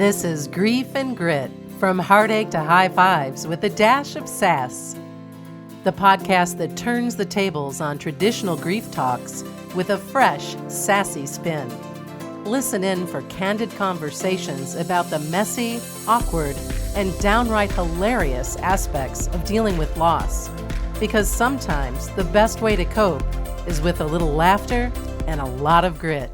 This is Grief and Grit, from heartache to high fives with a dash of sass. The podcast that turns the tables on traditional grief talks with a fresh, sassy spin. Listen in for candid conversations about the messy, awkward, and downright hilarious aspects of dealing with loss. Because sometimes the best way to cope is with a little laughter and a lot of grit.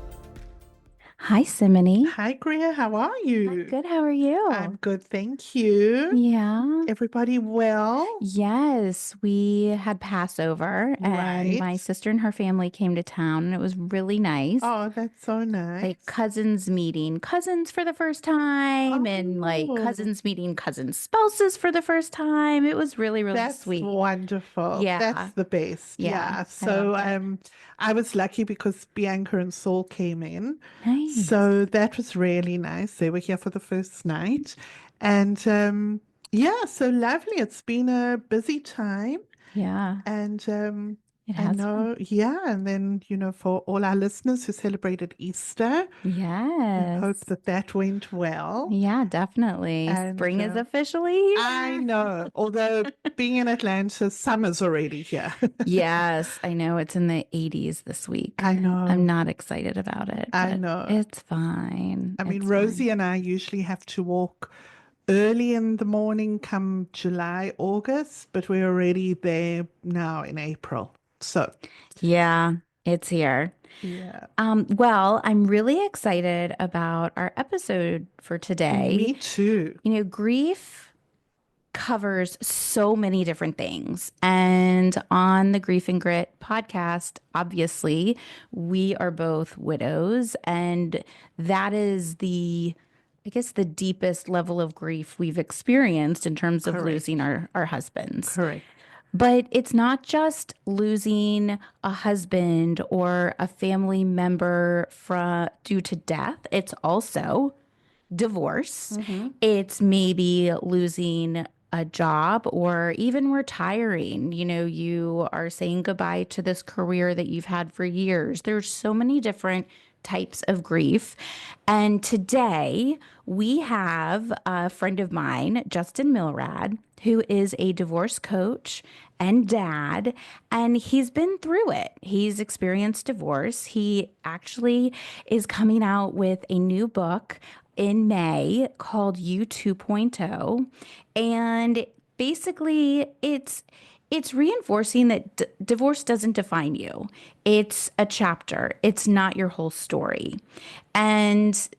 Hi, Simony. Hi, Greer. How are you? I'm good. How are you? I'm good, thank you. Yeah. Everybody well? Yes, we had Passover and my Right. sister and her family came to town and it was really nice. Oh, that's so nice. Like cousins meeting cousins for the first time and like Oh, cousins meeting cousins' spouses for the first time. It was really, really that's sweet. wonderful. Yeah. That's the best. Yeah, Yeah. I So, loved it. I was lucky because Bianca and Saul came in. Nice. So that was really nice. They were here for the first night. And yeah, so lovely. It's been a busy time. Yeah, And it I has been. know, yeah. And then, for all our listeners who celebrated Easter, I hope Yes. that went well. Yeah, definitely. And Spring is officially here. I know, although being in Atlanta, summer's already here. Yes, I know it's in the 80s this week. I I'm know, not excited about it, I but know. it's fine. I mean, It's Rosie fine. and I usually have to walk early in the morning come July, August, but we're already there now in April. So, Yeah, it's here. yeah, Well, I'm really excited about our episode for today. me too. Grief covers so many different things. And on the Grief and Grit podcast, obviously, we are both widows, and that is I guess, the deepest level of grief we've experienced in terms of losing Correct. our husbands. Correct. But it's not just losing a husband or a family member due to death. It's also divorce. Mm-hmm. It's maybe losing a job or even retiring. You are saying goodbye to this career that you've had for years. There's so many different types of grief. And today we have a friend of mine, Justin Milrad, who is a divorce coach and dad, and he's been through it. He's experienced divorce. He actually is coming out with a new book in May called You 2.0. And basically, it's reinforcing that divorce doesn't define you. It's a chapter. It's not your whole story. And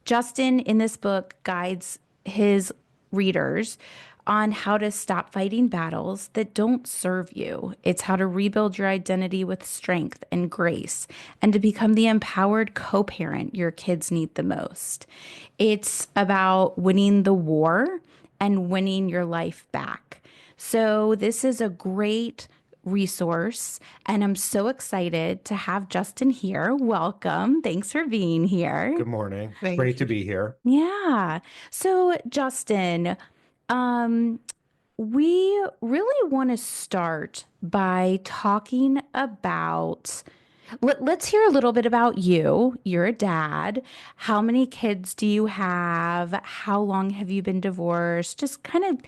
Justin in this book guides his readers on how to stop fighting battles that don't serve you. It's how to rebuild your identity with strength and grace and to become the empowered co-parent your kids need the most. It's about winning the war and winning your life back. So this is a great resource, and I'm so excited to have Justin here. Welcome. Thanks for being here. Good morning. Thank Great to you. be here. Yeah. So, Justin, um, we really want to start by talking about. Let's hear a little bit about you. You're a dad. How many kids do you have? How long have you been divorced? Just kind of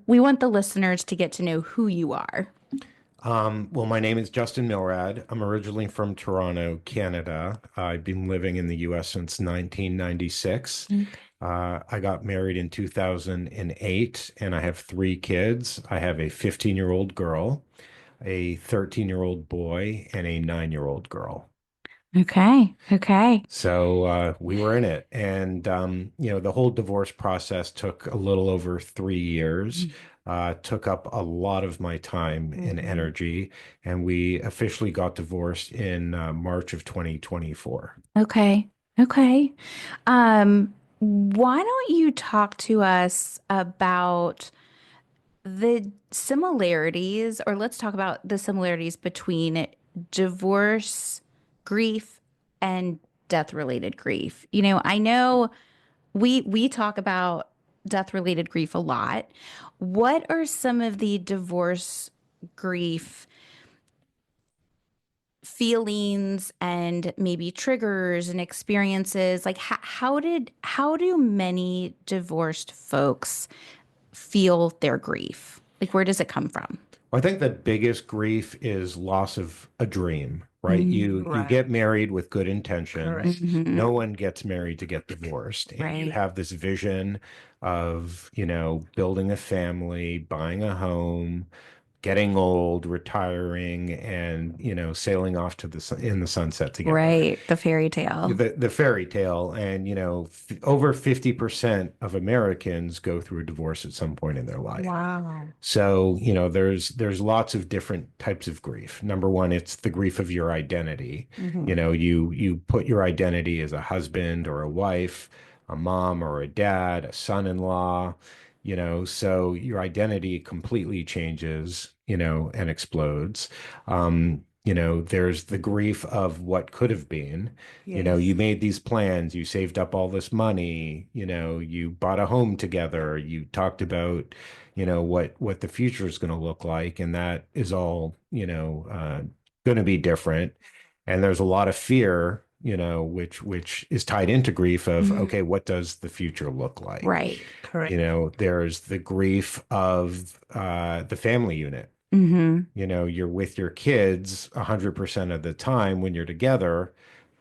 we want the listeners to get to know who you are. Well, my name is Justin Milrad. I'm originally from Toronto, Canada. I've been living in the US since 1996. Okay. I got married in 2008, and I have 3 kids. I have a 15-year-old girl, a 13-year-old boy, and a 9-year-old girl. Okay. Okay. So we were in it. And, the whole divorce process took a little over 3 years, took up a lot of my time and Mm-hmm. energy. And we officially got divorced in March of 2024. Okay. Okay. Why don't you talk to us about the similarities, or let's talk about the similarities between divorce grief and death-related grief. I know we talk about death-related grief a lot. What are some of the divorce grief feelings and maybe triggers and experiences, like how do many divorced folks feel their grief? Like, where does it come from? I think the biggest grief is loss of a dream, right? You Right. get married with good intentions. Correct. No one gets married to get divorced. And you Right. have this vision of, building a family, buying a home, getting old, retiring, and sailing off to in the sunset together. Right. The fairy tale. The fairy tale, and over 50% of Americans go through a divorce at some point in their life. Wow. So, there's lots of different types of grief. Number one, it's the grief of your identity. You put your identity as a husband or a wife, a mom or a dad, a son-in-law, so your identity completely changes, and explodes. There's the grief of what could have been. Yes. You made these plans, you saved up all this money, you bought a home together, you talked about, what the future is going to look like, and that is all, going to be different. And there's a lot of fear, which is tied into grief of, okay, what does the future look like? Right. Correct. There's the grief of the family unit. You're with your kids 100% of the time when you're together,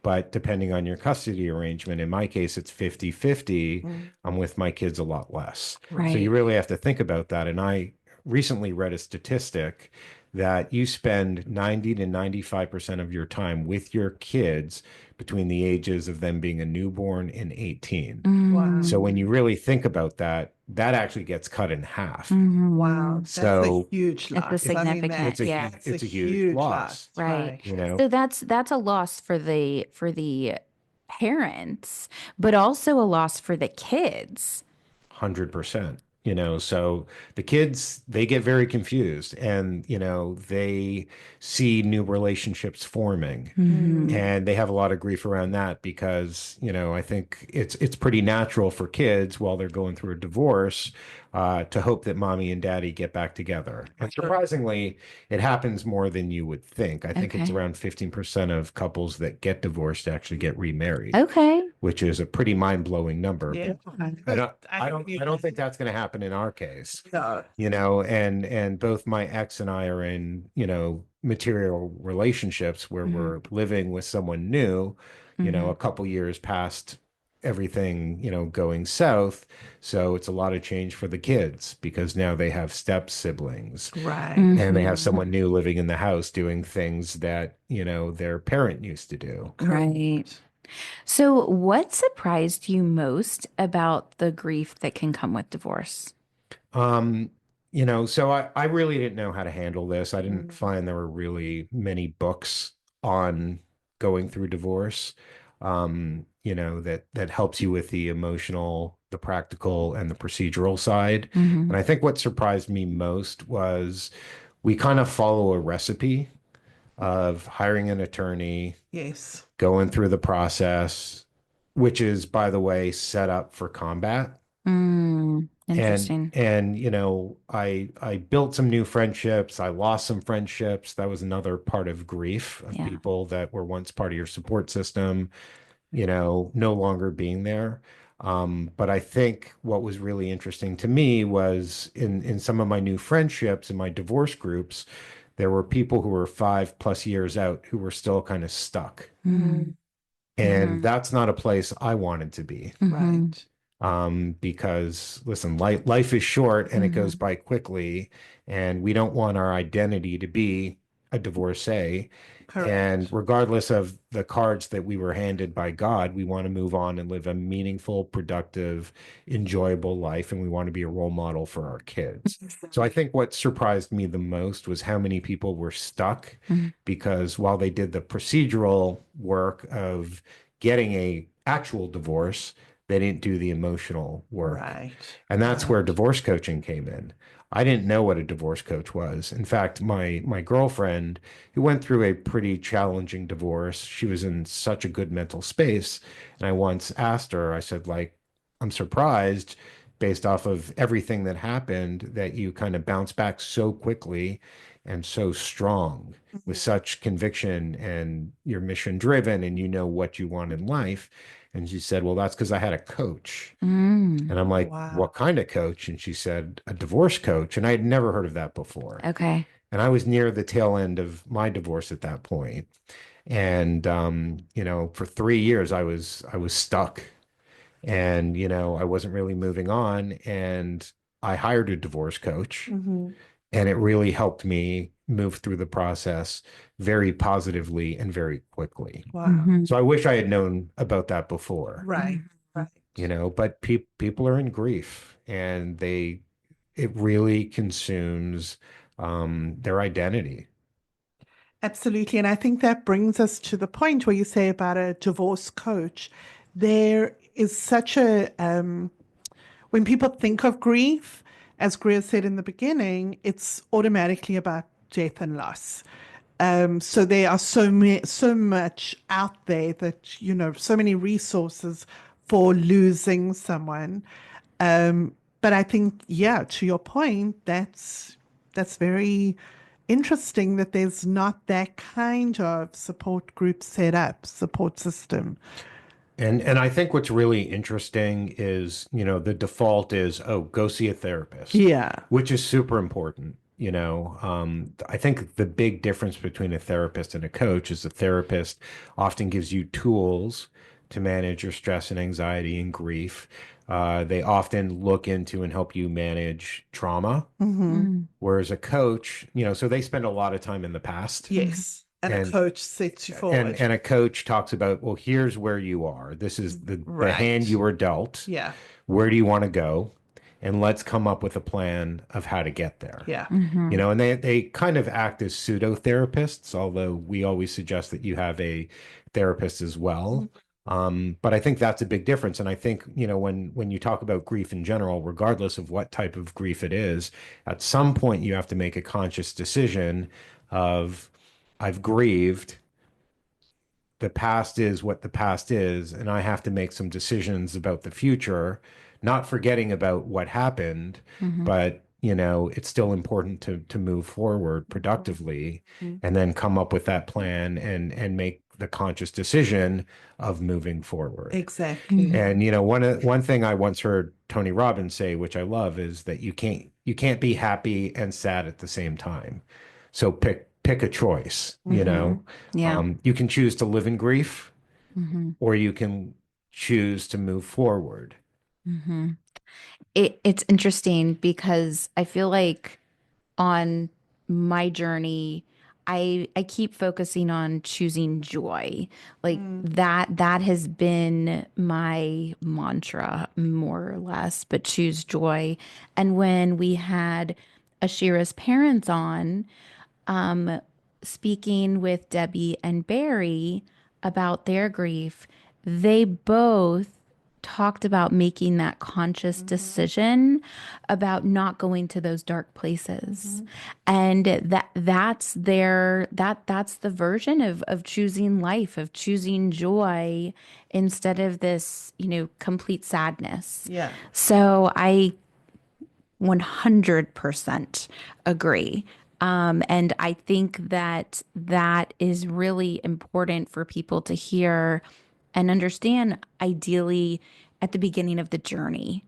but depending on your custody arrangement, in my case, it's 50-50. I'm with my kids a lot less. So you really have to think about that. And I recently read a statistic that you spend 90 to 95% of your time with your kids between the ages of them being a newborn and 18. Wow. So when you really think about that, that actually gets cut in half. Wow. That's So a huge It's loss. a significant- that- yeah. It's a huge loss. Right. Right. So that's a loss for the parents, but also a loss for the kids. 100%. So the kids, they get very confused, and they see new relationships forming, and they have a lot of grief around that because I think it's pretty natural for kids while they're going through a divorce to hope that mommy and daddy get back together. And surprisingly, it happens more than you would think. I think it's Okay. around 15% of couples that get divorced actually get remarried, Okay. which is a pretty mind-blowing number. Yeah. I don't think that's going to happen in our case. No. And both my ex and I are in, material relationships where we're living with someone new, a couple years past everything, going south. So it's a lot of change for the kids because now they have step siblings Right. and they have someone new living in the house doing things that, their parent used to do. Right. So what surprised you most about the grief that can come with divorce? So I really didn't know how to handle this. I didn't find there were really many books on going through divorce, that helps you with the emotional, the practical, and the procedural side. And I think what surprised me most was we kind of follow a recipe of hiring an attorney, Yes. going through the process, which is, by the way, set up for combat. Interesting. And I built some new friendships. I lost some friendships. That was another part of grief of people that were once part of your support system, no longer being there. But I think what was really interesting to me was in some of my new friendships in my divorce groups, there were people who were 5+ years out who were still kind of stuck. And that's not a place I wanted to be. Right. Because listen, life is short and it goes by quickly, and we don't want our identity to be a divorcee. Correct. And regardless of the cards that we were handed by God, we want to move on and live a meaningful, productive, enjoyable life, and we want to be a role model for our kids. So I think what surprised me the most was how many people were stuck because while they did the procedural work of getting a actual divorce, they didn't do the emotional work. Right. And that's where divorce coaching came in. I didn't know what a divorce coach was. In fact, my girlfriend, who went through a pretty challenging divorce, she was in such a good mental space. And I once asked her, I said, I'm surprised based off of everything that happened that you kind of bounce back so quickly and so strong with such conviction, and you're mission driven and you know what you want in life. And she said, well, that's because I had a coach. And I'm like, Wow. what kind of coach? And she said, a divorce coach. And I had never heard of that before. Okay. And I was near the tail end of my divorce at that point. And for 3 years I was stuck. And I wasn't really moving on. And I hired a divorce coach. And it really helped me move through the process very positively and very quickly. Wow. So I wish I had known about that before. Right. But people are in grief, and it really consumes their identity. Absolutely. And I think that brings us to the point where you say about a divorce coach. There is such when people think of grief, as Greer said in the beginning, it's automatically about death and loss. So there are so much out there that, so many resources for losing someone. But I think, yeah, to your point, that's very interesting that there's not that kind of support group set up, support system. And I think what's really interesting is, the default is, oh, go see a therapist. Yeah. Which is super important. I think the big difference between a therapist and a coach is the therapist often gives you tools to manage your stress and anxiety and grief. They often look into and help you manage trauma. Whereas a coach, so they spend a lot of time in the past. Yes. And a coach sets you forward. And a coach talks about, well, here's where you are. This is the hand you were dealt. Yeah. Where do you want to go? And let's come up with a plan of how to get there. Yeah. And they kind of act as pseudo therapists, although we always suggest that you have a therapist as well. But I think that's a big difference. And I think, when you talk about grief in general, regardless of what type of grief it is, at some point you have to make a conscious decision of, I've grieved. The past is what the past is, and I have to make some decisions about the future, not forgetting about what happened, but it's still important to move forward productively and then come up with that plan and make the conscious decision of moving forward. Exactly. And one thing I once heard Tony Robbins say, which I love, is that you can't be happy and sad at the same time. So pick a choice. Yeah. You can choose to live in grief, or you can choose to move forward. It's interesting because I feel like on my journey, I keep focusing on choosing joy. Like that has been my mantra more or less, but choose joy. And when we had Ashira's parents on, speaking with Debbie and Barry about their grief, they both talked about making that conscious decision about not going to those dark places. And that's the version of choosing life, of choosing joy instead of this, complete sadness. Yeah. So I 100% agree. And I think that is really important for people to hear and understand, ideally at the beginning of the journey.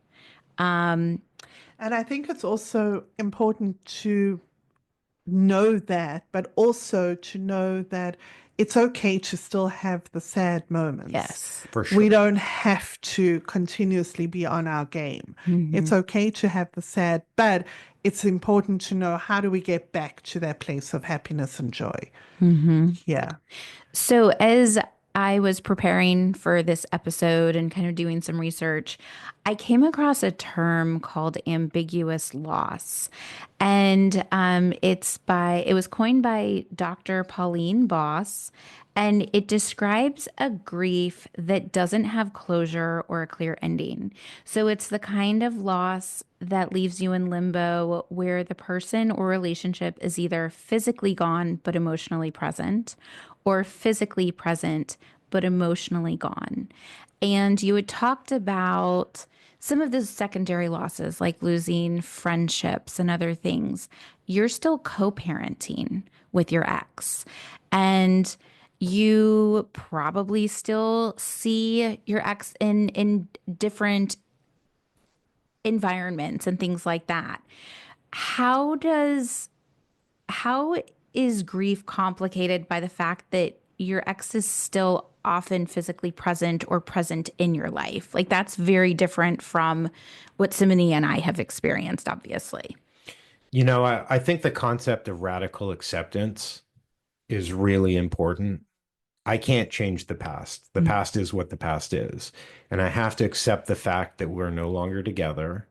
And I think it's also important to know that, but also to know that it's okay to still have the sad moments. Yes. For sure. We don't have to continuously be on our game. It's okay to have the sad, but it's important to know, how do we get back to that place of happiness and joy? Yeah. So as I was preparing for this episode and kind of doing some research, I came across a term called ambiguous loss. And it was coined by Dr. Pauline Boss, and it describes a grief that doesn't have closure or a clear ending. So it's the kind of loss that leaves you in limbo, where the person or relationship is either physically gone but emotionally present, or physically present but emotionally gone. And you had talked about some of those secondary losses, like losing friendships and other things. You're still co-parenting with your ex, and you probably still see your ex in different environments and things like that. How does how is grief complicated by the fact that your ex is still often physically present or present in your life? Like that's very different from what Simone and I have experienced, obviously. I think the concept of radical acceptance is really important. I can't change the past. The past is what the past is. And I have to accept the fact that we're no longer together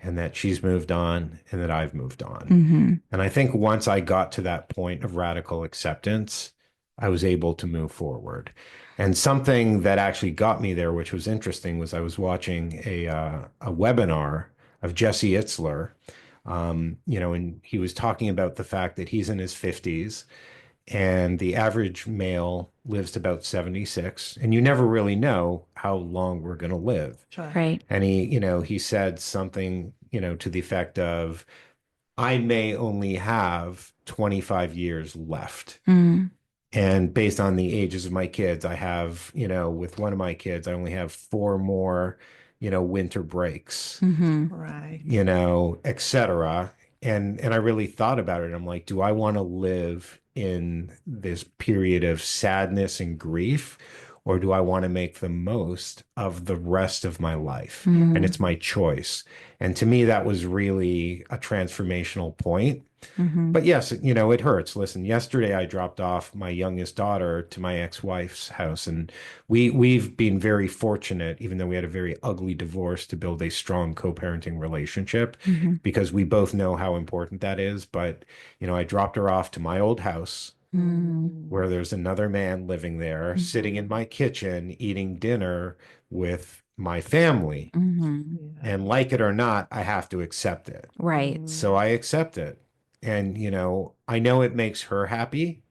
and that she's moved on and that I've moved on. And I think once I got to that point of radical acceptance, I was able to move forward. And something that actually got me there, which was interesting, was I was watching a webinar of Jesse Itzler, and he was talking about the fact that he's in his 50s and the average male lives to about 76, and you never really know how long we're going to live. Sure. Right. And he said something, to the effect of, I may only have 25 years left. And based on the ages of my kids, I have, with one of my kids, I only have 4 more, winter breaks, Right. et cetera. And I really thought about it. I'm like, do I want to live in this period of sadness and grief, or do I want to make the most of the rest of my life? And it's my choice. And to me, that was really a transformational point. But yes, it hurts. Listen, yesterday I dropped off my youngest daughter to my ex-wife's house, and we've been very fortunate, even though we had a very ugly divorce, to build a strong co-parenting relationship because we both know how important that is. But, I dropped her off to my old house where there's another man living there, sitting in my kitchen, eating dinner with my family. And like it or not, I have to accept it. Right. So I accept it. And, I know it makes her happy.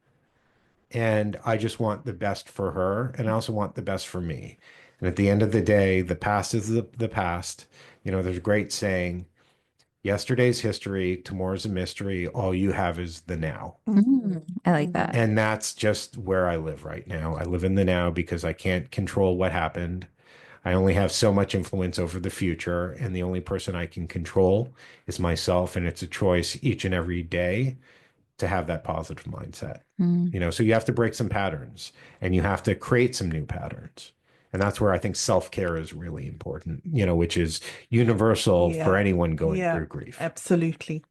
And I just want the best for her. And I also want the best for me. And at the end of the day, the past is the past. There's a great saying, yesterday's history, tomorrow's a mystery. All you have is the now. I like that. And that's just where I live right now. I live in the now because I can't control what happened. I only have so much influence over the future, and the only person I can control is myself. And it's a choice each and every day to have that positive mindset. So you have to break some patterns and you have to create some new patterns. And that's where I think self-care is really important, which is universal for anyone going through grief. Absolutely.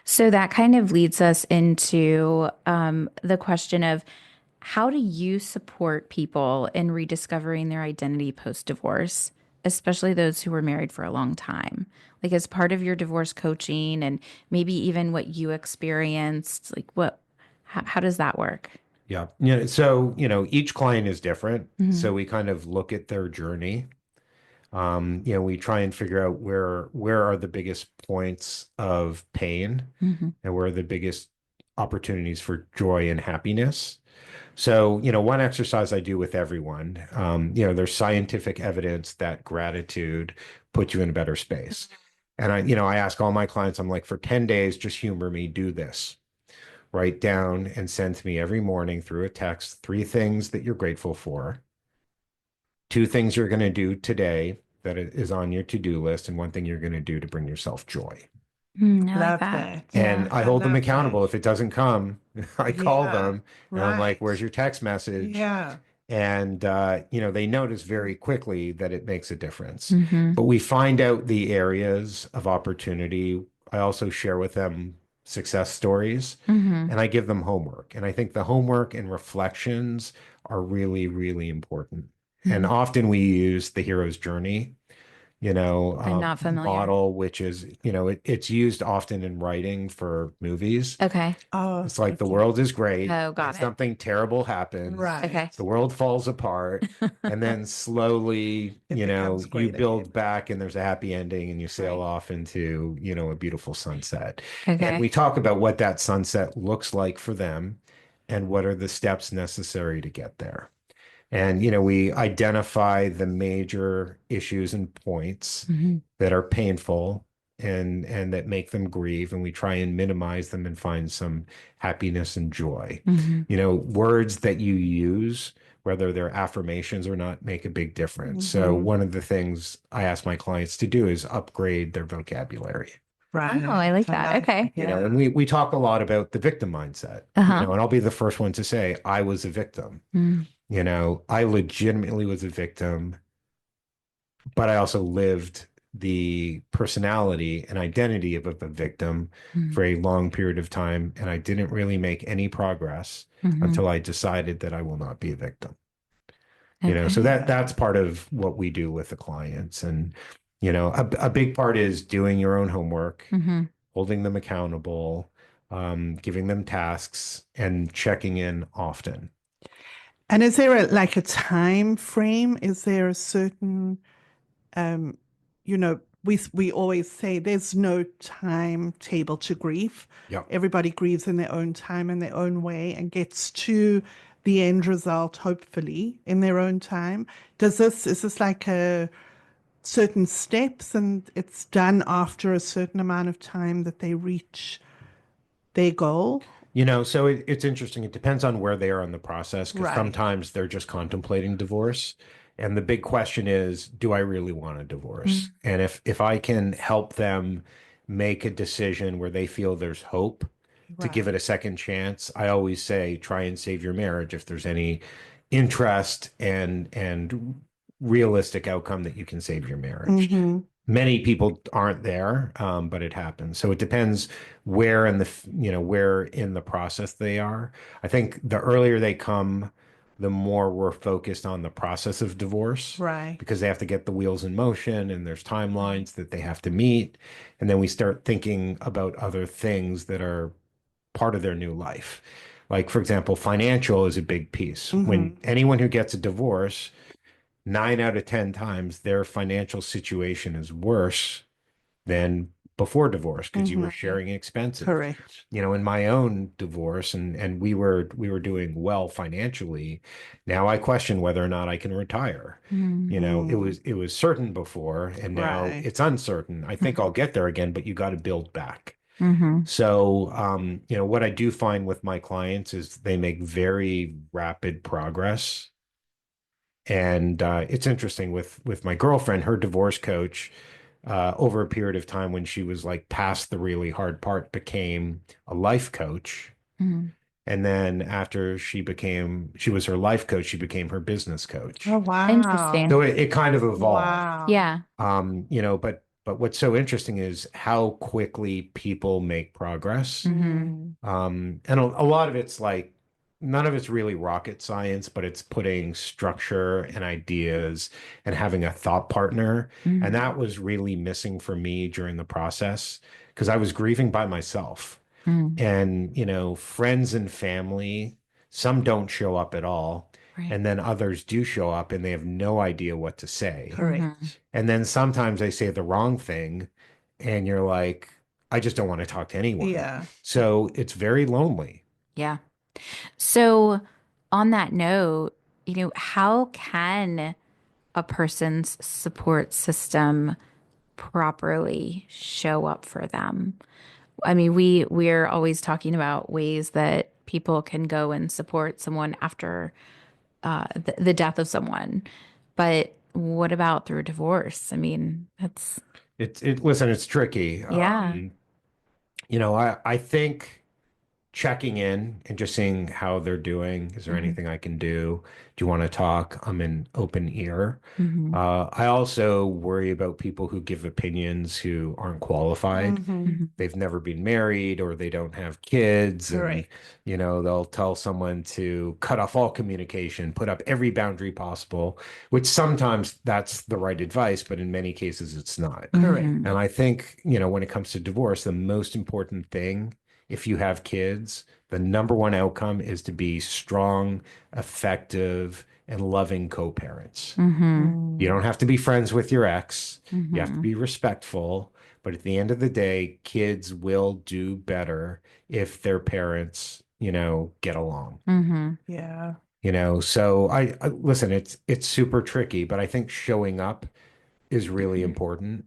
So that kind of leads us into the question of how do you support people in rediscovering their identity post-divorce, especially those who were married for a long time? Like as part of your divorce coaching and maybe even what you experienced, like how does that work? Yeah. So, each client is different. So we kind of look at their journey. We try and figure out where are the biggest points of pain and where are the biggest opportunities for joy and happiness. So, one exercise I do with everyone, there's scientific evidence that gratitude puts you in a better space. And I ask all my clients, I'm like, for 10 days, just humor me, do this. Write down and send to me every morning through a text 3 things that you're grateful for, 2 things you're going to do today that is on your to-do list, and 1 thing you're going to do to bring yourself joy. I like Love that. that. And I hold them accountable. If it doesn't come, I call them and I'm like, where's your text message? Yeah. And, they notice very quickly that it makes a difference. But we find out the areas of opportunity. I also share with them success stories and I give them homework. And I think the homework and reflections are really, really important. And often we use the hero's journey, I'm not familiar. model, which is, it's used often in writing for movies. Okay. Oh, It's like the world is great. Oh, got and it. something terrible happens. right. Okay. The world falls apart. And then slowly, It becomes you great build again. back and there's a happy ending and you sail off into, a beautiful sunset. Okay. And we talk about what that sunset looks like for them and what are the steps necessary to get there. And, we identify the major issues and points that are painful and that make them grieve, and we try and minimize them and find some happiness and joy. Words that you use, whether they're affirmations or not, make a big difference. So one of the things I ask my clients to do is upgrade their vocabulary. Right. Oh, I like that. Okay. And we talk a lot about the victim mindset, and I'll be the first one to say, I was a victim. I legitimately was a victim, but I also lived the personality and identity of a victim for a long period of time. And I didn't really make any progress until I decided that I will not be a victim. So that's part of what we do with the clients. And, a big part is doing your own homework, holding them accountable, giving them tasks, and checking in often. And is there a time frame? Is there a certain, we always say there's no timetable to grief. Yep. Everybody grieves in their own time, in their own way, and gets to the end result, hopefully, in their own time. Is this like a certain steps, and it's done after a certain amount of time that they reach their goal? So it's interesting. It depends on where they are in the process, because Right. sometimes they're just contemplating divorce. And the big question is, do I really want a divorce? And if I can help them make a decision where they feel there's hope to give it a second chance, I always say, try and save your marriage if there's any interest and realistic outcome that you can save your marriage. Many people aren't there, but it happens. So it depends where in the process they are. I think the earlier they come, the more we're focused on the process of divorce, Right. because they have to get the wheels in motion and there's timelines that they have to meet. And then we start thinking about other things that are part of their new life. Like, for example, financial is a big piece. When anyone who gets a divorce, 9 out of 10 times their financial situation is worse than before divorce, because you were sharing expenses. Correct. In my own divorce, and we were doing well financially. Now I question whether or not I can retire. It was certain before, and now Right. it's uncertain. I think I'll get there again, but you got to build back. So, what I do find with my clients is they make very rapid progress. And it's interesting with my girlfriend, her divorce coach, over a period of time when she was like past the really hard part, became a life coach. And then after she was her life coach, she became her business coach. Oh, wow. Interesting. So it kind of evolved. Wow. Yeah. But what's so interesting is how quickly people make progress. And a lot of it's like, none of it's really rocket science, but it's putting structure and ideas and having a thought partner. And that was really missing for me during the process, because I was grieving by myself. And, friends and family, some don't show up at all. Right. And then others do show up and they have no idea what to say. Correct. And then sometimes they say the wrong thing and you're like, I just don't want to talk to anyone. Yeah. So it's very lonely. Yeah. So on that note, how can a person's support system properly show up for them? I mean, we're always talking about ways that people can go and support someone after the death of someone, but what about through divorce? I mean, Listen, it's tricky. Yeah. I think checking in and just seeing how they're doing. Is there anything I can do? Do you want to talk? I'm an open ear. I also worry about people who give opinions who aren't qualified. They've never been married or they don't have kids. Correct. And, they'll tell someone to cut off all communication, put up every boundary possible, which sometimes that's the right advice, but in many cases it's not. Correct. And I think, when it comes to divorce, the most important thing, if you have kids, the number one outcome is to be strong, effective, and loving co-parents. You don't have to be friends with your ex. You have to be respectful. But at the end of the day, kids will do better if their parents, get along. Yeah. So I listen, it's super tricky, but I think showing up is really important.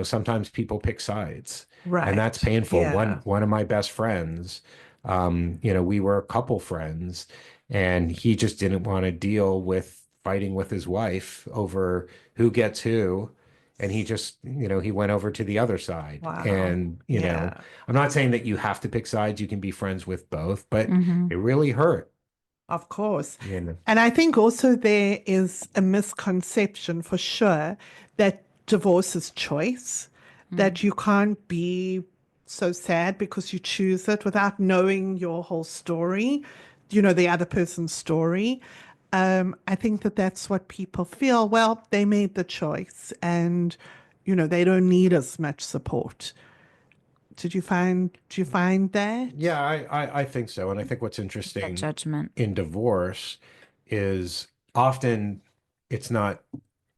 Sometimes people pick sides, and that's Right. painful. Yeah. One of my best friends, we were a couple friends, and he just didn't want to deal with fighting with his wife over who gets who. And he just, he went over to the other side. Wow. And, Yeah. I'm not saying that you have to pick sides. You can be friends with both, but Mm-hmm. it really hurt. Of course. You know. And I think also there is a misconception for sure that divorce is choice, that you can't be so sad because you choose it without knowing your whole story, the other person's story. I think that that's what people feel. Well, they made the choice and, they don't need as much support. Do you find that? Yeah, I think so. And I think what's That interesting judgment. in divorce is often it's not,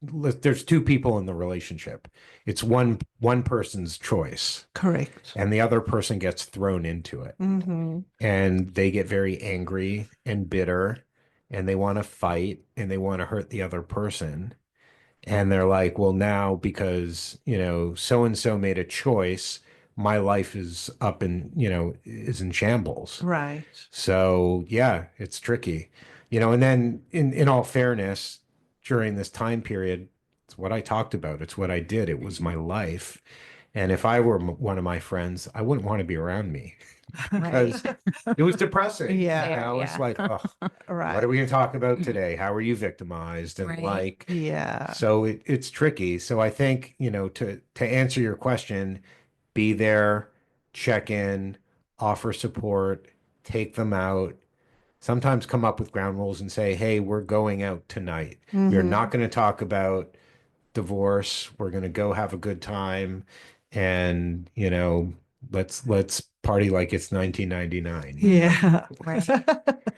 there's two people in the relationship. It's one person's choice, Correct. and the other person gets thrown into it. Mm-hmm. And they get very angry and bitter, and they want to fight and they want to hurt the other person. And they're like, well, now because, so and so made a choice, my life is up in, is in shambles. Right. So yeah, it's tricky. And then in all fairness, during this time period, it's what I talked about. It's what I did. It was my life. And if I were one of my friends, I wouldn't want to be around me Right. because it was depressing. Yeah. It's Yeah. like, oh, Right. what are we going to talk about today? How are you victimized? And Right. Yeah. so it's tricky. So I think, to answer your question, be there, check in, offer support, take them out. Sometimes come up with ground rules and say, hey, we're going out tonight. We're Mm-hmm. not going to talk about divorce. We're going to go have a good time. And, let's party like it's 1999. Yeah. Right.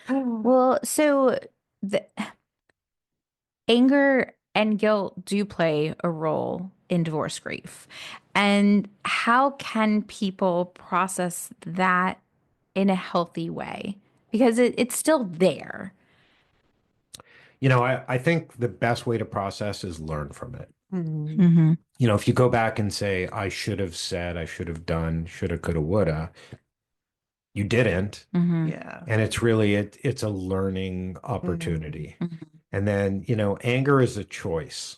Well, so the anger and guilt do play a role in divorce grief. And how can people process that in a healthy way? Because it's still there. I think the best way to process is learn from it. Mm. Mm-hmm. If you go back and say, I should have said, I should have done, shoulda, coulda, woulda, you didn't. Mm-hmm. Yeah. And it's really, it's a learning opportunity. And then, anger is a choice.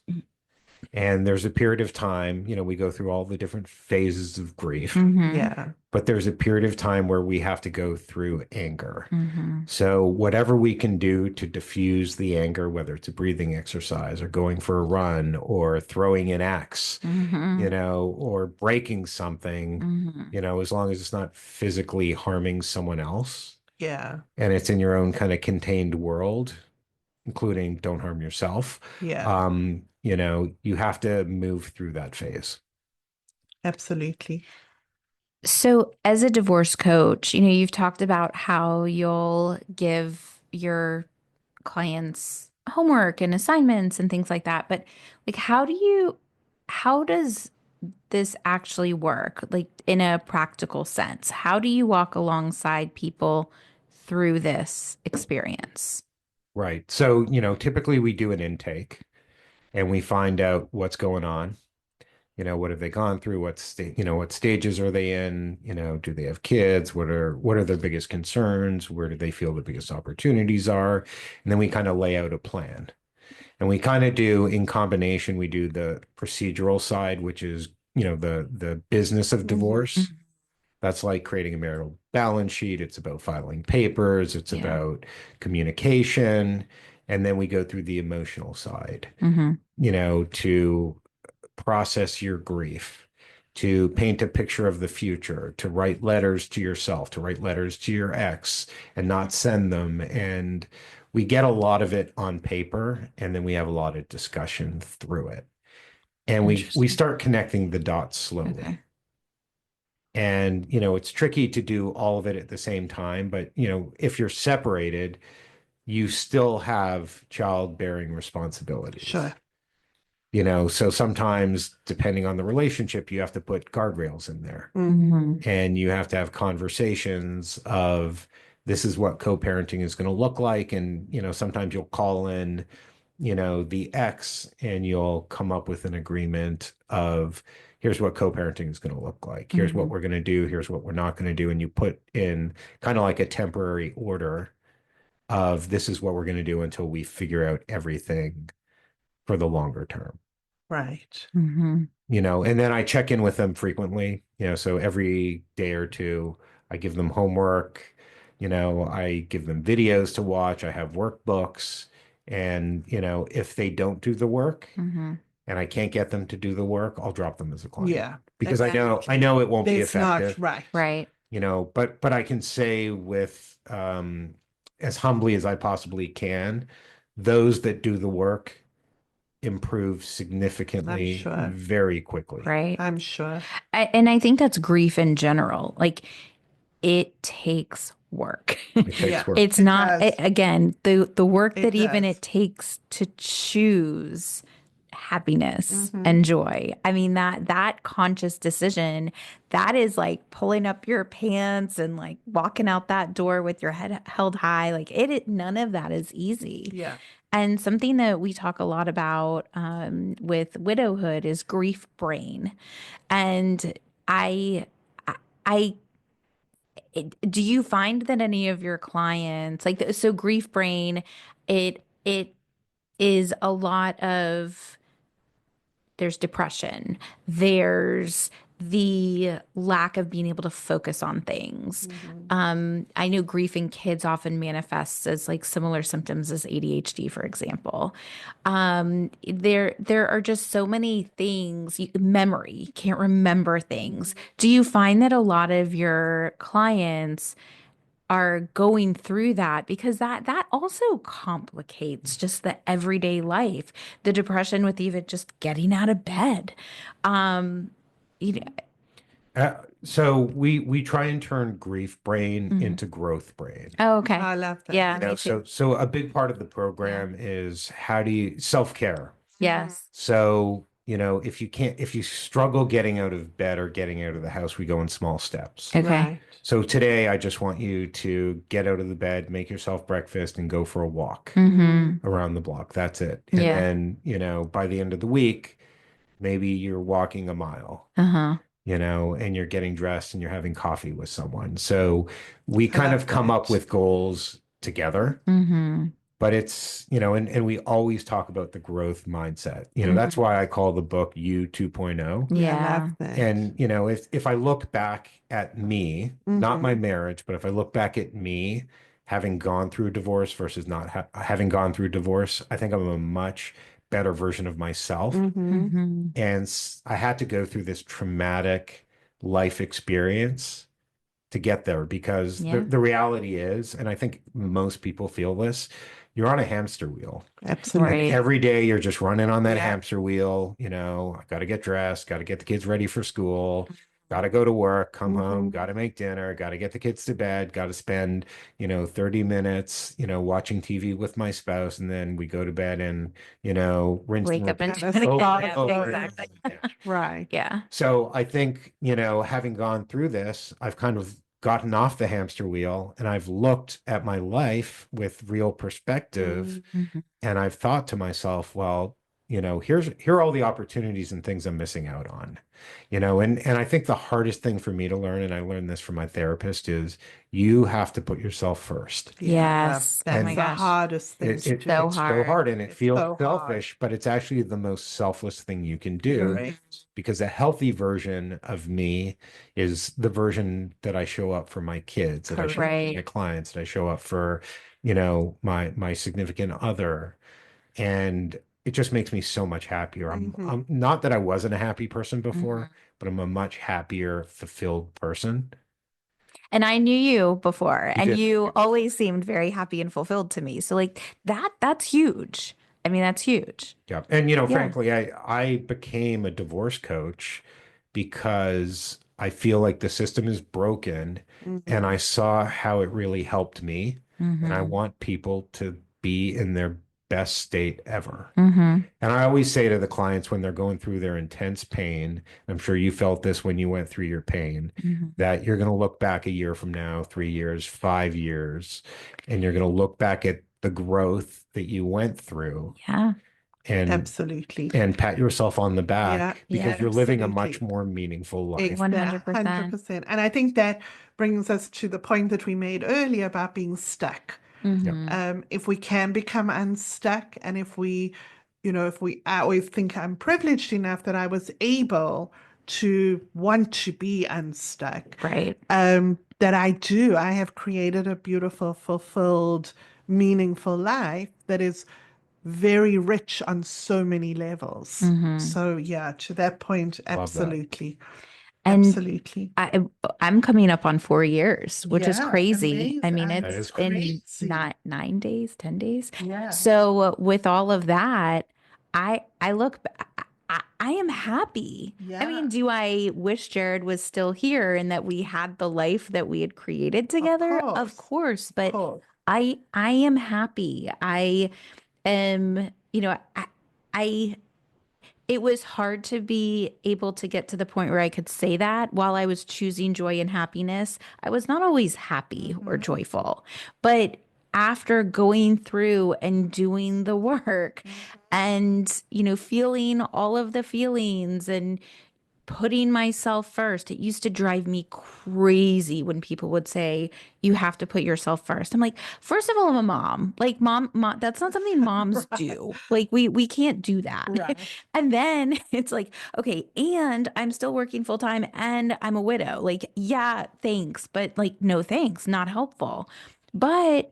And there's a period of time, we go through all the different phases of grief, Mm-hmm. Yeah. but there's a period of time where we have to go through anger. Mm-hmm. So whatever we can do to diffuse the anger, whether it's a breathing exercise or going for a run or throwing an axe, Mm-hmm. or breaking something, Mm-hmm. as long as it's not physically harming someone else Yeah. and it's in your own kind of contained world, including don't harm yourself. Yeah. You have to move through that phase. Absolutely. So, as a divorce coach, you've talked about how you'll give your clients homework and assignments and things like that. But like, how does this actually work? Like in a practical sense, how do you walk alongside people through this experience? Right. So, typically we do an intake and we find out what's going on. What have they gone through? What stages are they in? Do they have kids? What are their biggest concerns? Where do they feel the biggest opportunities are? And then we kind of lay out a plan. And we kind of do in combination, we do the procedural side, which is, the business of divorce. That's like creating a marital balance sheet. It's about filing papers. It's Yeah. about communication. And then we go through the emotional side, Mm-hmm. to process your grief, to paint a picture of the future, to write letters to yourself, to write letters to your ex and not send them. And we get a lot of it on paper, and then we have a lot of discussion through it. And we Interesting. start connecting the dots slowly. Okay. And, it's tricky to do all of it at the same time, but, if you're separated, you still have childbearing responsibilities. Sure. So sometimes, depending on the relationship, you have to put guardrails in there. Mm-hmm. And you have to have conversations of this is what co-parenting is going to look like. And, sometimes you'll call in, the ex, and you'll come up with an agreement of, here's what co-parenting is going to look like. Here's what we're going to do. Here's what we're not going to do. And you put in kind of like a temporary order of, this is what we're going to do until we figure out everything for the longer term. Right. And then I check in with them frequently, so every day or two, I give them homework, I give them videos to watch. I have workbooks. And, if they don't do the work and I can't get them to do the work, I'll drop them as a client. Yeah. Because I know it won't be effective. Not right. Right. But I can say with as humbly as I possibly can, those that do the work improve significantly very quickly. Right. I'm sure. And I think that's grief in general. Like, it takes work. It takes work. It's not, again, the work that even does. it takes to choose happiness and joy. I mean, that conscious decision, that is like pulling up your pants and like walking out that door with your head held high. Like, none of that is easy. Yeah. And something that we talk a lot about with widowhood is grief brain. And do you find that any of your clients, like, so grief brain, it is a lot of, there's depression, there's the lack of being able to focus on things. I know grief in kids often manifests as like similar symptoms as ADHD, for example. There are just so many things. Memory, you can't remember things. Do you find that a lot of your clients are going through that? Because that also complicates just the everyday life, the depression with even just getting out of bed. So we try and turn grief brain into growth brain. Oh, okay. I love that. Yeah. me So too. so a big part of the program is how do you self-care. Yes. So, if you struggle getting out of bed or getting out of the house, we go in small steps. Okay. Right. So today I just want you to get out of the bed, make yourself breakfast, and go for a walk around the block. That's it. And Yeah. then, by the end of the week, maybe you're walking a mile, and you're getting dressed and you're having coffee with someone. So we kind of come up with goals together. But it's, and we always talk about the growth mindset. That's why I call the book You 2.0. I Yeah. love that. And, if I look back at me, not my marriage, but if I look back at me having gone through divorce versus not having gone through divorce, I think I'm a much better version of myself. And I had to go through this traumatic life experience to get there, because the reality is, and I think most people feel this, you're on a hamster wheel. Absolutely. Right. Every day you're just running on that hamster wheel. I got to get dressed, got to get the kids ready for school, got to go to work, come home, got to make dinner, got to get the kids to bed, got to spend, 30 minutes, watching TV with my spouse. And then we go to bed and, rinse Wake and up and repeat do it over again. and over and Exactly. over again. Right. Yeah. So I think, having gone through this, I've kind of gotten off the hamster wheel and I've looked at my life with real perspective. And I've thought to myself, well, here are all the opportunities and things I'm missing out on, and I think the hardest thing for me to learn, and I learned this from my therapist, is you have to put yourself first. Yes. That's Oh my the gosh. hardest thing to do. It's so hard, and it feels so selfish, but it's actually the most selfless thing you can do. Correct. Because a healthy version of me is the version that I show up for my kids, that I show up for my clients, that I show up for, my significant other. And it just makes me so much happier. I'm not that I wasn't a happy person before, but I'm a much happier, fulfilled person. And I knew you before, and did. you always seemed very happy and fulfilled to me. So like that's huge. I mean, that's huge. Yeah. And, frankly, I became a divorce coach because I feel like the system is broken and I saw how it really helped me. And I want people to be in their best state ever. Mm-hmm. And I always say to the clients when they're going through their intense pain, I'm sure you felt this when you went through your pain, Mm-hmm. that you're going to look back a year from now, 3 years, 5 years, and you're going to look back at the growth that you went through Yeah. and Absolutely. pat yourself on the back because Yeah, you're living a much absolutely. more meaningful life. 100%. 100%. And I think that brings us to the point that we made earlier about being stuck. Yeah. Mm-hmm. If we can become unstuck, and if we, I always think I'm privileged enough that I was able to want to be unstuck, Right. that I have created a beautiful, fulfilled, meaningful life that is very rich on so many levels. Mm-hmm. So yeah, to that point, Love that. absolutely. And Absolutely. I'm coming up on 4 years, which is Yeah, crazy. I mean, amazing. That it's is in crazy. not 9 days, 10 days. Yeah. So with all of that, I look, I am happy. I mean, Yeah. do I wish Jared was still here and that we had the life that we had created together? Of course, but Course. I am happy. I am, I it was hard to be able to get to the point where I could say that while I was choosing joy and happiness. I was not always happy or joyful, but after going through and doing the work and, feeling all of the feelings and putting myself first. It used to drive me crazy when people would say, you have to put yourself first. I'm like, first of all, I'm a mom. Like mom, that's not something moms do. Like we can't do that. Right. And then it's like, okay, and I'm still working full time and I'm a widow. Like, yeah, thanks, but like, no thanks, not helpful. But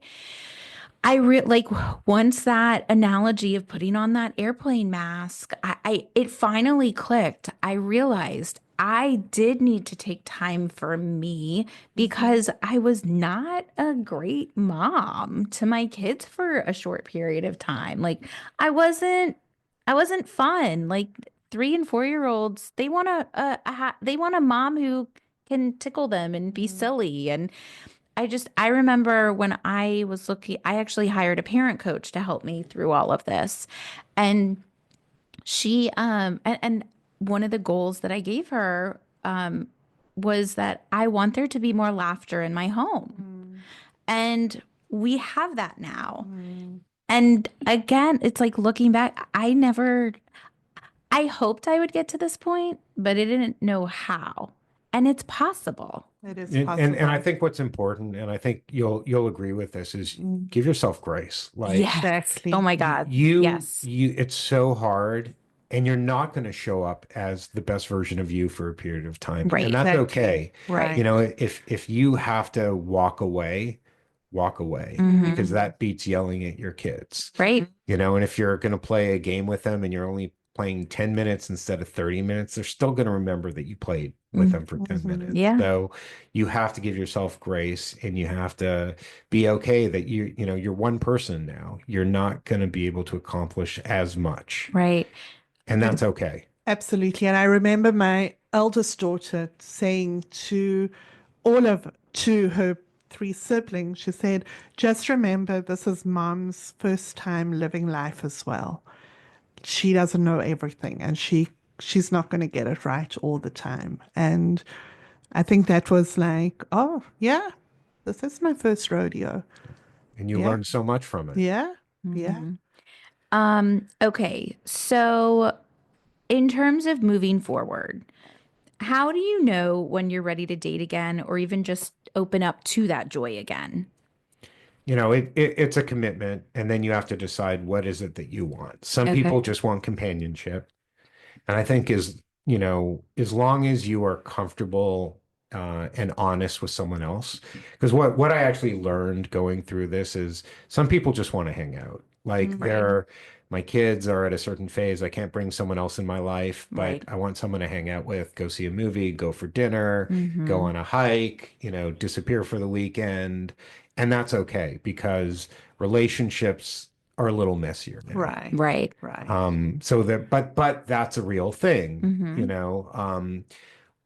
like once that analogy of putting on that airplane mask, it finally clicked. I realized I did need to take time for me because I was not a great mom to my kids for a short period of time. Like I wasn't fun. Like 3 and 4 year olds, they want they want a mom who can tickle them and be silly. And I remember when I was looking, I actually hired a parent coach to help me through all of this. And and one of the goals that I gave her, was that I want there to be more laughter in my home. And we have that now. And again, it's like looking back, I hoped I would get to this point, but I didn't know how. And it's possible. It is And I possible. think what's important, and I think you'll agree with this, is give yourself grace. Like Yes. Exactly. Oh my God. you Yes. it's so hard, and you're not going to show up as the best version of you for a period of time. Right. And that's Exactly. okay. Right. You know, if you have to walk away because that beats yelling at your kids. Right. You know, and if you're going to play a game with them and you're only playing 10 minutes instead of 30 minutes, they're still going to remember that you played with them for 10 minutes. Yeah. So you have to give yourself grace, and you have to be okay that you're one person now. You're not going to be able to accomplish as much. Right. And that's okay. Absolutely. And I remember my eldest daughter saying to her 3 siblings, she said, just remember this is mom's first time living life as well. She doesn't know everything, and she's not going to get it right all the time. And I think that was like, oh yeah, this is my first rodeo. And you Yeah. learn so much from it. Yeah. Yeah. Okay. So in terms of moving forward, how do you know when you're ready to date again or even just open up to that joy again? You know, it's a commitment, and then you have to decide what is it that you want. Some Okay. people just want companionship. And I think as long as you are comfortable and honest with someone else, because what I actually learned going through this is some people just want to hang out. Like my kids are at a certain phase. I can't bring someone else in my life, but Right. I want someone to hang out with, go see a movie, go for dinner, go on a hike, disappear for the weekend. And that's okay because relationships are a little messier now. Right. Right. Right. So that, but that's a real thing, you know.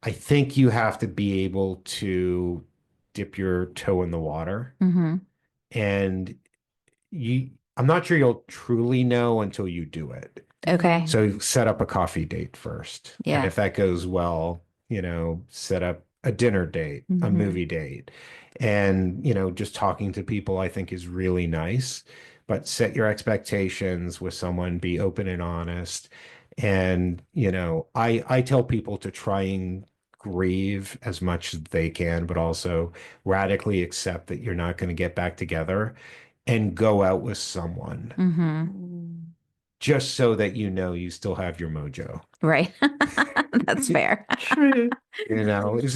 I think you have to be able to dip your toe in the water, and I'm not sure you'll truly know until you do it. Okay. So set up a coffee date first. And Yeah. if that goes well, set up a dinner date, a movie date. And, just talking to people I think is really nice. But set your expectations with someone, be open and honest. And, I tell people to try and grieve as much as they can, but also radically accept that you're not going to get back together and go out with someone just so that you still have your mojo. Right. That's fair. True.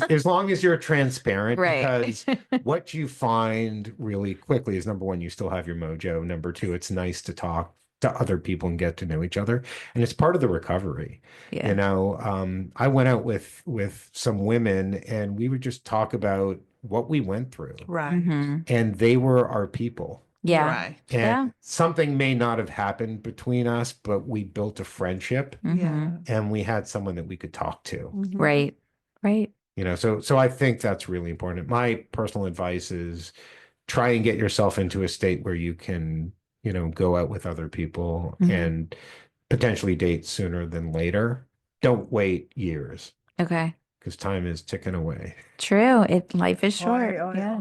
As long as you're transparent, Right. because what you find really quickly is, number one, you still have your mojo. Number two, it's nice to talk to other people and get to know each other. And it's part of the recovery. Yeah. I went out with some women and we would just talk about what we went through. Right. And they were our people. Yeah. Right. And something may not have happened between us, but we built a friendship Yeah. and we had someone that we could talk to. Right. Right. So I think that's really important. My personal advice is try and get yourself into a state where you can, go out with other people and potentially date sooner than later. Don't wait years Okay. because time is ticking away. True. Life is short. Oi, oi, Yeah.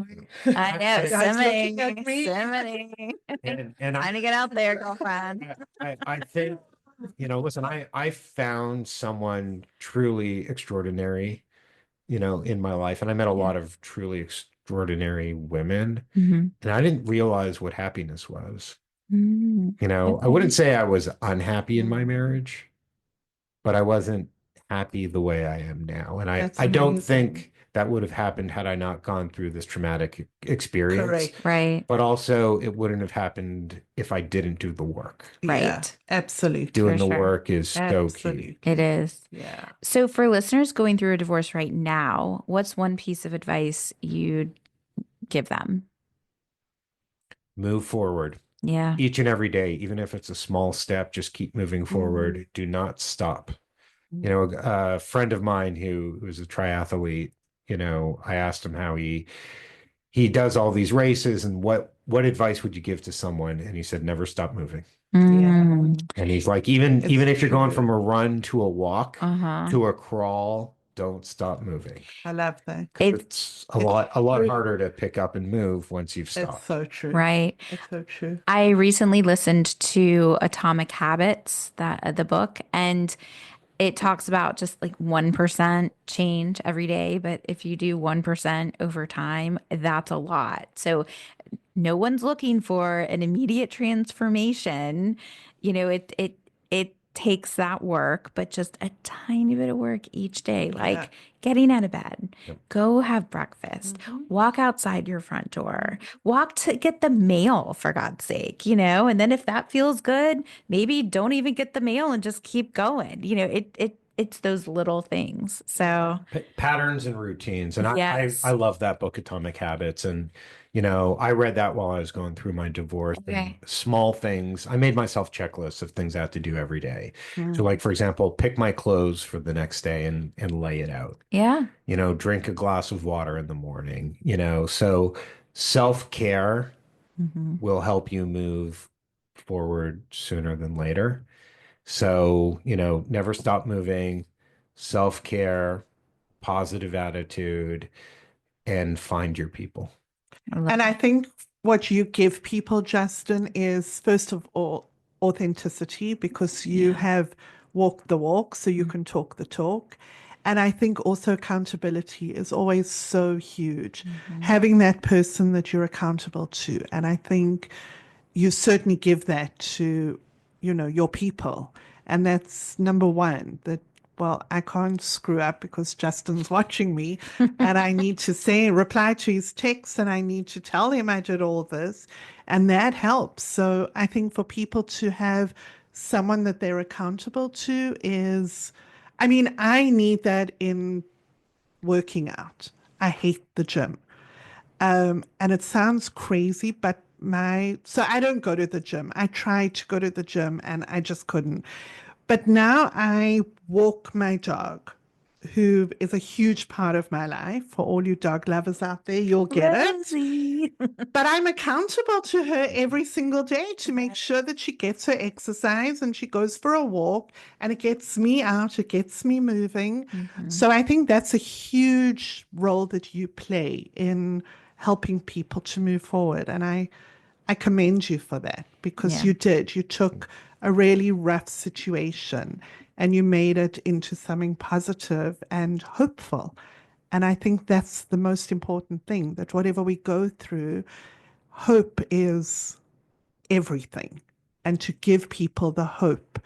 oi. I know. Guys looking at me. Similarly. And Trying to get out there, girlfriend. I think, listen, I found someone truly extraordinary, in my life. And I met a lot of truly extraordinary women. And I didn't realize what happiness was. I wouldn't say I was unhappy in my marriage, but I wasn't happy the way I am now. And That's I don't amazing. think that would have happened had I not gone through this traumatic experience. Correct. Right. But also, it wouldn't have happened if I didn't do the work. Right. Yeah, absolutely. Doing For the sure. work is so key. Absolutely. It is. Yeah. So for listeners going through a divorce right now, what's one piece of advice you'd give them? Move forward Yeah. each and every day, even if it's a small step, just keep moving forward. Do not stop. A friend of mine who was a triathlete, I asked him how he does all these races and what advice would you give to someone? And he said, never stop moving. Mm. And he's like, even It's if you're going true. from a run to a walk Uh-huh. to a crawl, don't stop moving. I love that. 'Cause It's it's a lot harder to pick up and move once you've It's stopped. so true. right. It's so true. I recently listened to Atomic Habits, the book, and it talks about just like 1% change every day. But if you do 1% over time, that's a lot. So no one's looking for an immediate transformation. It takes that work, but just a tiny bit of work each day, like getting out of bed, go have breakfast, walk outside your front door, walk to get the mail, for God's sake, and then if that feels good, maybe don't even get the mail and just keep going. It's those little things. So Patterns and routines. And Yes. I love that book, Atomic Habits. And, I read that while I was going through my divorce. Okay. And small things. I made myself checklists of things I have to do every day. So like, for example, pick my clothes for the next day and lay it out. yeah, Drink a glass of water in the morning, so self-care will help you move forward sooner than later. So, never stop moving, self-care, positive attitude, and find your people. And I think what you give people, Justin, is first of all authenticity, because you have walked the walk, so you can talk the talk. And I think also accountability is always so huge. Having that person that you're accountable to. And I think you certainly give that to, your people. And that's number one, that, well, I can't screw up because Justin's watching me and I need to reply to his text and I need to tell him I did all this. And that helps. So I think for people to have someone that they're accountable to I need that in working out. I hate the gym. And it sounds crazy, but so I don't go to the gym. I tried to go to the gym and I just couldn't. But now I walk my dog who is a huge part of my life. For all you dog lovers out there, you'll get Rosie. it. But I'm accountable to her every single day to make sure that she gets her exercise and she goes for a walk, and it gets me out, it gets me moving. So I think that's a huge role that you play in helping people to move forward. And I commend you for that, because Yeah. you did. You took a really rough situation and you made it into something positive and hopeful. And I think that's the most important thing, that whatever we go through, hope is everything. And to give people the hope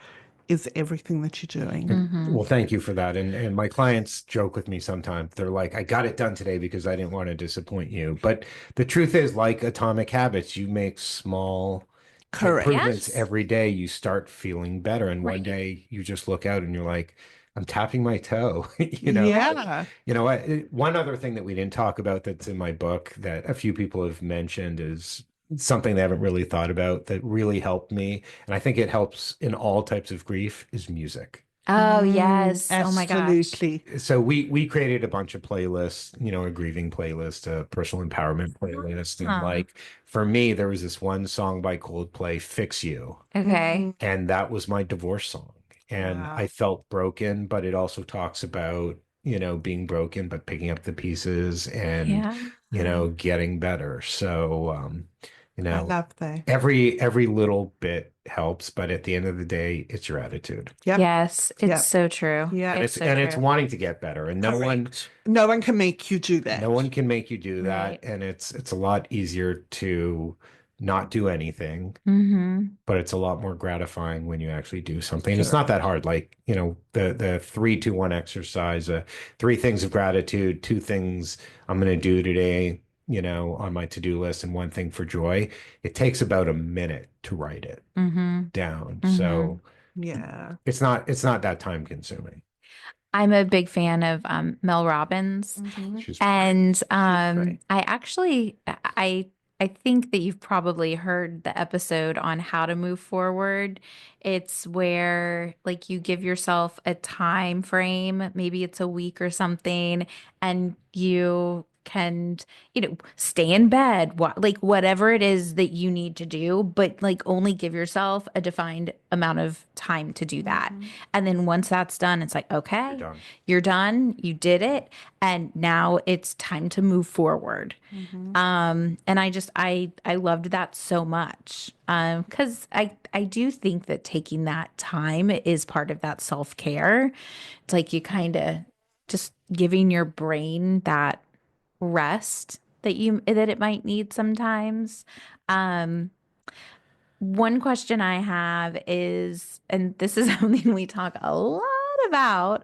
is everything that you're doing. Well, thank you for that. And my clients joke with me sometimes. They're like, I got it done today because I didn't want to disappoint you. But the truth is, like Atomic Habits, you make small Correct. improvements Yes. every day. You start feeling better. And one Right. day you just look out and you're like, I'm tapping my toe. You know, Yeah. you know what? One other thing that we didn't talk about that's in my book that a few people have mentioned is something they haven't really thought about that really helped me. And I think it helps in all types of grief is music. Oh, yes. Oh my gosh. Absolutely. So we created a bunch of playlists, you know, a grieving playlist, a personal empowerment playlist. And like for me, there was this one song by Coldplay, Fix You. Okay. And that was my divorce song. And Wow. I felt broken, but it also talks about, you know, being broken, but picking up the pieces and, Yeah. you know, getting better. So, you I know, love that. every little bit helps, but at the end of the day, it's your attitude. Yep. Yes, it's Yep. so true. Yeah. And It's so it's true. wanting to get better. And No one can make you do that. no one can make you do that. Right. And it's a lot easier to not do anything, Mm-hmm. but it's a lot more gratifying when you actually do something. And it's not that hard. Like, you know, the 3-2-1 exercise, 3 things of gratitude, 2 things I'm going to do today, you know, on my to-do list, and 1 thing for joy. It takes about a minute to write it Mm-hmm. down. Mhm. So Yeah. it's not that time consuming. I'm a big fan of Mel Robbins. She's And great. I actually I think that you've probably heard the episode on how to move forward. It's where like you give yourself a time frame, maybe it's a week or something, and you can, you know, stay in bed, like whatever it is that you need to do, but like only give yourself a defined amount of time to do that. And then once that's done, it's like, okay, done. you're done, you did it, and now it's time to move forward. And I loved that so much. Because I do think that taking that time is part of that self-care. It's like you kind of just giving your brain that rest that it might need sometimes. Um, One question I have is, and this is something we talk a lot about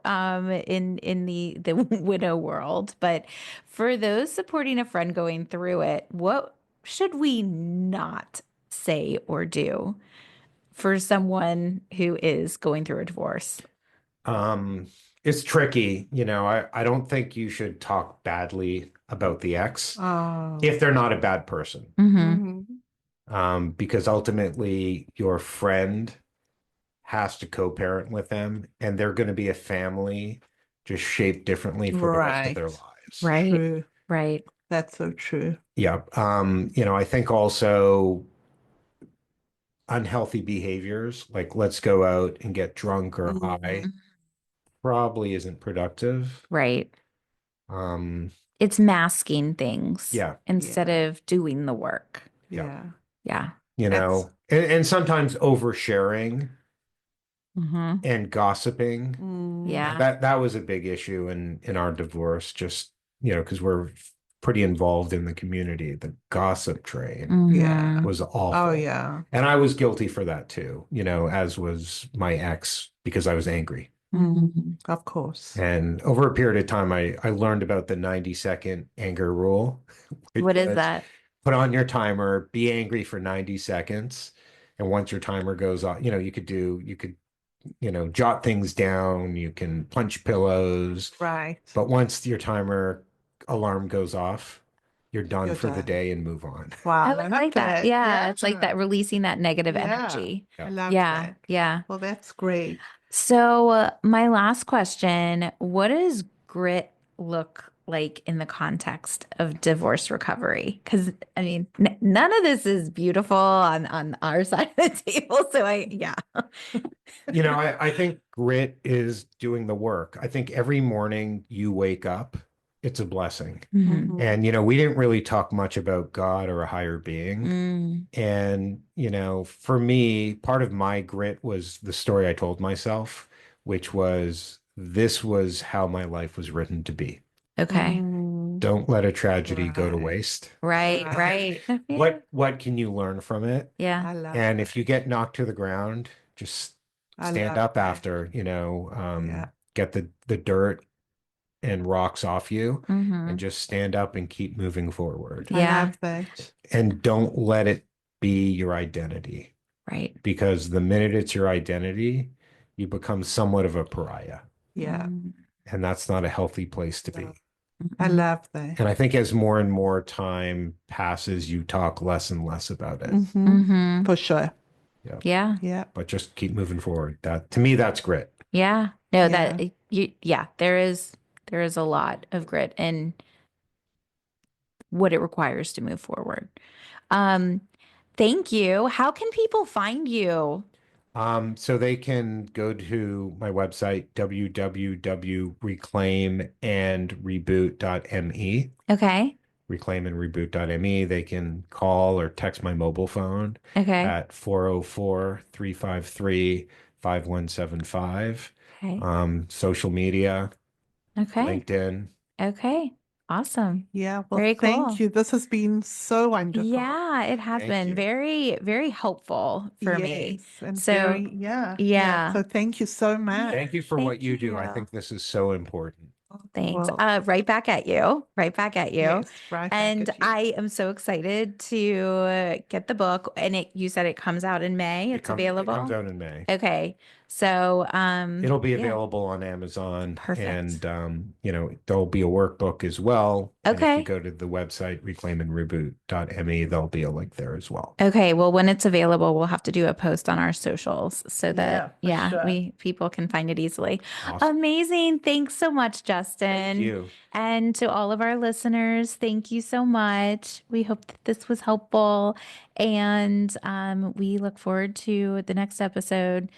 in the widow world, but for those supporting a friend going through it, what should we not say or do for someone who is going through a divorce? Um, it's tricky. You know, I don't think you should talk badly about the ex Oh. if they're not a bad person. Mm-hmm. Because ultimately your friend has to co-parent with them, and they're going to be a family just shaped differently for the rest of their Right. lives. Right. True. Right. That's so true. Yeah. You know, I think also unhealthy behaviors, like let's go out and get drunk or high, probably isn't productive. Right. Um, It's masking things yeah. instead of doing the work. Yeah. Yeah. You That's- know, and sometimes oversharing Mm-hmm. and gossiping. Yeah. That was a big issue in our divorce, just, you know, because we're pretty involved in the community. The gossip train Yeah. was awful. Oh, yeah. And I was guilty for that too, you know, as was my ex, because I was angry. Of course. And over a period of time, I learned about the 90-second anger rule. which What is was that? Put on your timer, be angry for 90 seconds. And once your timer goes off, you know, you could, you know, jot things down, you can punch pillows. Right. But once your timer alarm goes off, you're done You're for the done. day and move on. Wow. I would like that. Yeah. It's like that Yeah. releasing that negative Yeah. energy. I love Yeah. that. Yeah. Well, that's great. So, my last question, what does grit look like in the context of divorce recovery? Because, I mean, none of this is beautiful on our side of the table. So, yeah. I think grit is doing the work. I think every morning you wake up, it's a blessing. Mhm. And, we didn't really talk much about God or a higher being. Mm. And, for me, part of my grit was the story I told myself, which was this was how my life was written to be. Okay. Don't let a tragedy go to Right. waste. Right. Yeah. What can you learn from it? Yeah. I love And that. if you get knocked to the ground, just I stand love up that. after, Yeah. get the dirt and rocks off you Mm-hmm. and just stand up and keep moving forward. I Yeah. love that. And don't let it be your identity, Right. because the minute it's your identity, you become somewhat of a pariah. Yeah. And that's not a healthy place to be. I love that. And I think as more and more time passes, you talk less and less about it. Mm-hmm. For sure. Yeah. Yeah. Yeah. But just keep moving forward. That, to me, that's grit. Yeah. No, Yeah. there is a lot of grit in what it requires to move forward. Um, thank you. How can people find you? So they can go to my website, www.reclaimandreboot.me. Okay. Reclaimandreboot.me. They can call or text my mobile phone Okay. at 404-353-5175. Okay. Social media, Okay. LinkedIn. Okay. Awesome. Yeah. Well, Very thank cool. you. This has been so wonderful. Yeah, it has Thank been you. very, very helpful for me. Yes. And So, very, yeah. yeah. So thank you so much. Thank you for what Thank you do. I you. think this is so important. Thanks. Well, Right back at you. Right back at you. yes, right back And at you. I am so excited to get the book. And you said it comes out in May. It's It available. comes out in May. Okay. So, It'll be yeah. available on Amazon. Perfect. And, there'll be a workbook as well. And if you Okay. go to the website, reclaimandreboot.me, there'll be a link there as well. Okay. Well, when it's available, we'll have to do a post on our socials so that, Yeah, for sure. people can find it easily. Awesome. Amazing. Thanks so much, Justin. Thank you. And to all of our listeners, thank you so much. We hope that this was helpful. And we look forward to the next episode.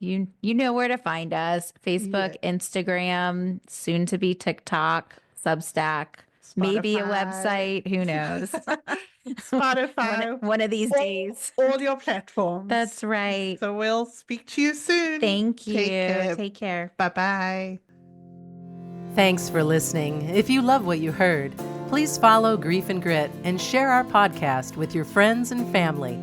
You know where to find us: Facebook, Instagram, soon to be TikTok, Substack, maybe a Spotify. website. Who knows? Spotify. One of these days. All your platforms. That's right. So we'll speak to you soon. Thank you. Take care. Take care. Bye-bye. Thanks for listening. If you love what you heard, please follow Grief and Grit and share our podcast with your friends and family.